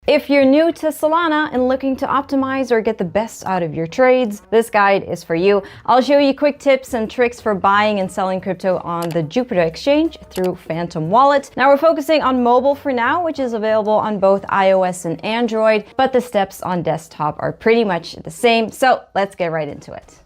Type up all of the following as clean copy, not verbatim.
If you're new to Solana and looking to optimize or get the best out of your trades, this guide is for you. I'll show you quick tips and tricks for buying and selling crypto on the Jupiter exchange through Phantom Wallet. Now we're focusing on mobile for now, which is available on both iOS and Android, but the steps on desktop are pretty much the same. So let's get right into it.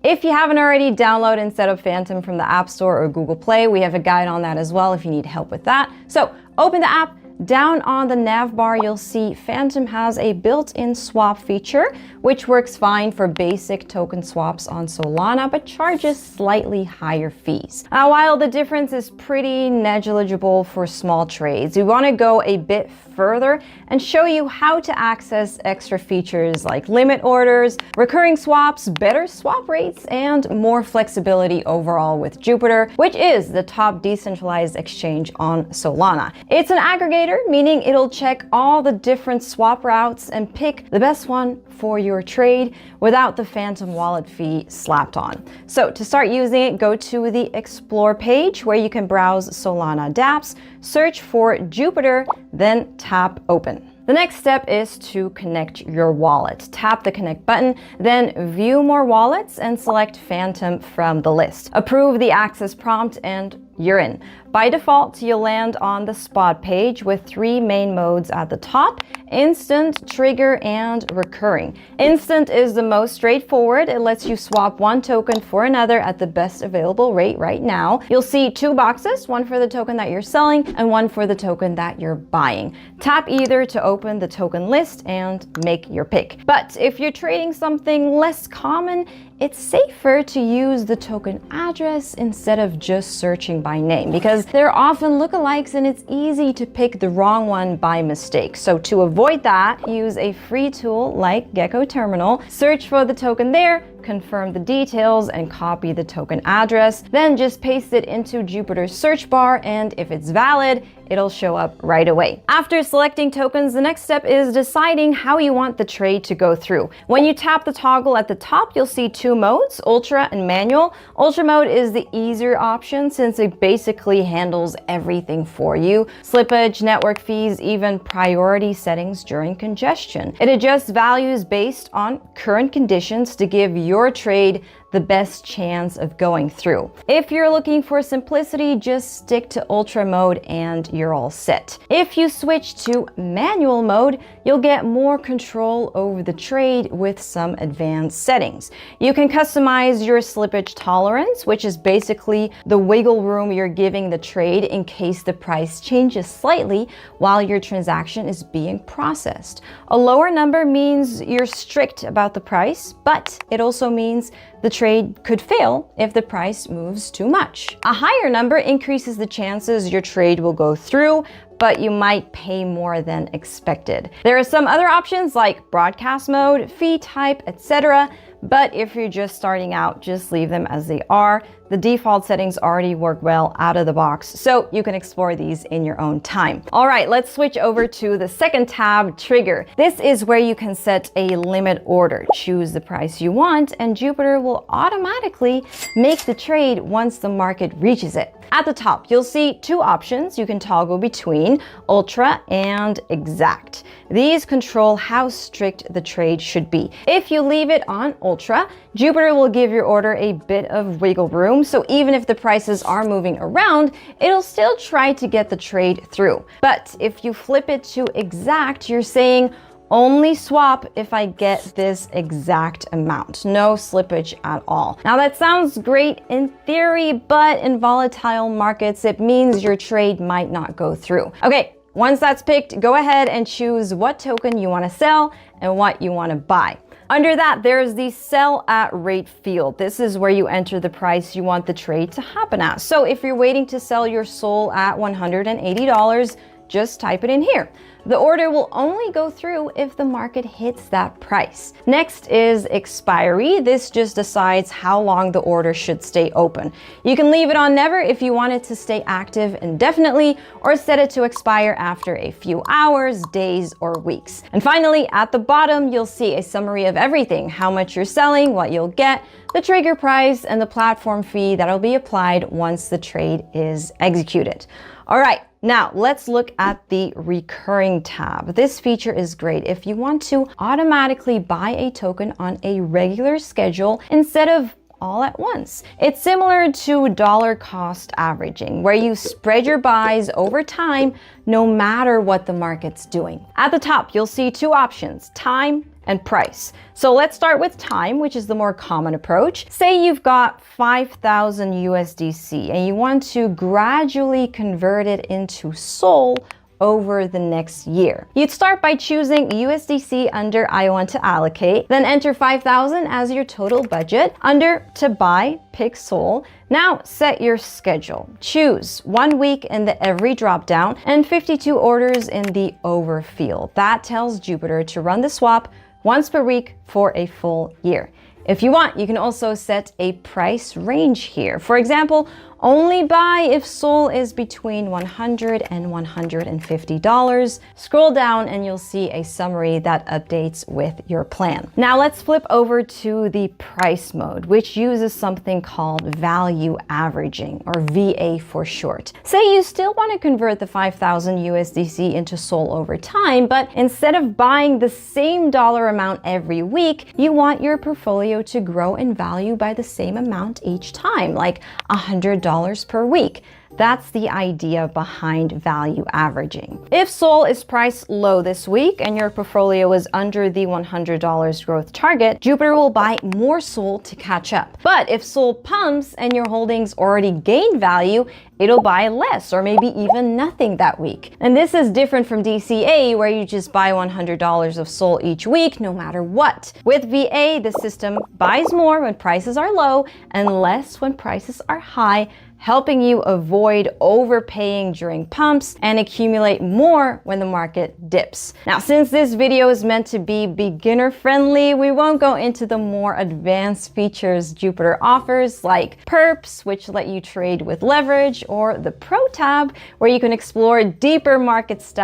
If you haven't already, download and set up Phantom from the App Store or Google Play. We have a guide on that as well if you need help with that. So open the app. Down on the nav bar, you'll see Phantom has a built-in swap feature, which works fine for basic token swaps on Solana, but charges slightly higher fees. Now, while the difference is pretty negligible for small trades, we want to go a bit further and show you how to access extra features like limit orders, recurring swaps, better swap rates, and more flexibility overall with Jupiter, which is the top decentralized exchange on Solana. It's an aggregator, meaning it'll check all the different swap routes and pick the best one for your trade without the Phantom Wallet fee slapped on. So to start using it, go to the Explore page where you can browse Solana dApps, search for Jupiter, then tap Open. The next step is to connect your wallet. Tap the connect button, then view more wallets and select Phantom from the list. Approve the access prompt and you're in. By default, you'll land on the spot page with three main modes at the top: instant, trigger, and recurring. Instant is the most straightforward. It lets you swap one token for another at the best available rate right now. You'll see two boxes, one for the token that you're selling and one for the token that you're buying. Tap either to open the token list and make your pick. But if you're trading something less common, it's safer to use the token address instead of just searching by name, because they're often lookalikes and it's easy to pick the wrong one by mistake. So to avoid that, use a free tool like Gecko Terminal, search for the token there, confirm the details, and copy the token address. Then just paste it into Jupyter's search bar, and if it's valid, it'll show up right away. After selecting tokens, the next step is deciding how you want the trade to go through. When you tap the toggle at the top, you'll see two modes, Ultra and Manual. Ultra mode is the easier option since it basically handles everything for you: slippage, network fees, even priority settings during congestion. It adjusts values based on current conditions to give your trade the best chance of going through. If you're looking for simplicity, just stick to Ultra mode and you're all set. If you switch to Manual mode, you'll get more control over the trade with some advanced settings. You can customize your slippage tolerance, which is basically the wiggle room you're giving the trade in case the price changes slightly while your transaction is being processed. A lower number means you're strict about the price, but it also means the trade could fail if the price moves too much. A higher number increases the chances your trade will go through, but you might pay more than expected. There are some other options like broadcast mode, fee type, etc. But if you're just starting out, just leave them as they are. The default settings already work well out of the box, so you can explore these in your own time. All right, let's switch over to the second tab, Trigger. This is where you can set a limit order. Choose the price you want, and Jupiter will automatically make the trade once the market reaches it. At the top, you'll see two options you can toggle between: Ultra and Exact. These control how strict the trade should be. If you leave it on Ultra, Jupiter will give your order a bit of wiggle room, so even if the prices are moving around, it'll still try to get the trade through. But if you flip it to Exact, you're saying, only swap if I get this exact amount. No slippage at all. Now that sounds great in theory, but in volatile markets, it means your trade might not go through. Okay, once that's picked, go ahead and choose what token you want to sell and what you want to buy. Under that, there's the sell at rate field. This is where you enter the price you want the trade to happen at. So if you're waiting to sell your SOL at $180, just type it in here. The order will only go through if the market hits that price. Next is expiry. This just decides how long the order should stay open. You can leave it on never if you want it to stay active indefinitely, or set it to expire after a few hours, days, or weeks. And finally, at the bottom, you'll see a summary of everything: how much you're selling, what you'll get, the trigger price, and the platform fee that'll be applied once the trade is executed. All right, now let's look at the recurring tab. This feature is great if you want to automatically buy a token on a regular schedule instead of all at once. It's similar to dollar cost averaging, where you spread your buys over time no matter what the market's doing. At the top, you'll see two options, time and price. So let's start with time, which is the more common approach. Say you've got 5,000 USDC and you want to gradually convert it into SOL over the next year. You'd start by choosing USDC under I want to allocate, then enter 5,000 as your total budget. Under to buy, pick SOL. Now set your schedule. Choose 1 week in the every dropdown and 52 orders in the over field. That tells Jupiter to run the swap once per week for a full year. If you want, you can also set a price range here. For example, only buy if SOL is between $100 and $150. Scroll down and you'll see a summary that updates with your plan. Now let's flip over to the price mode, which uses something called value averaging, or VA for short. Say you still want to convert the 5,000 USDC into SOL over time, but instead of buying the same dollar amount every week, you want your portfolio to grow in value by the same amount each time, like $100 per week. That's the idea behind value averaging. If SOL is priced low this week and your portfolio is under the $100 growth target, Jupiter will buy more SOL to catch up. But if SOL pumps and your holdings already gain value, it'll buy less or maybe even nothing that week. And this is different from DCA, where you just buy $100 of SOL each week no matter what. With VA, the system buys more when prices are low and less when prices are high, helping you avoid overpaying during pumps and accumulate more when the market dips. Now, since this video is meant to be beginner friendly, we won't go into the more advanced features Jupiter offers, like perps, which let you trade with leverage, or the Pro tab, where you can explore deeper market style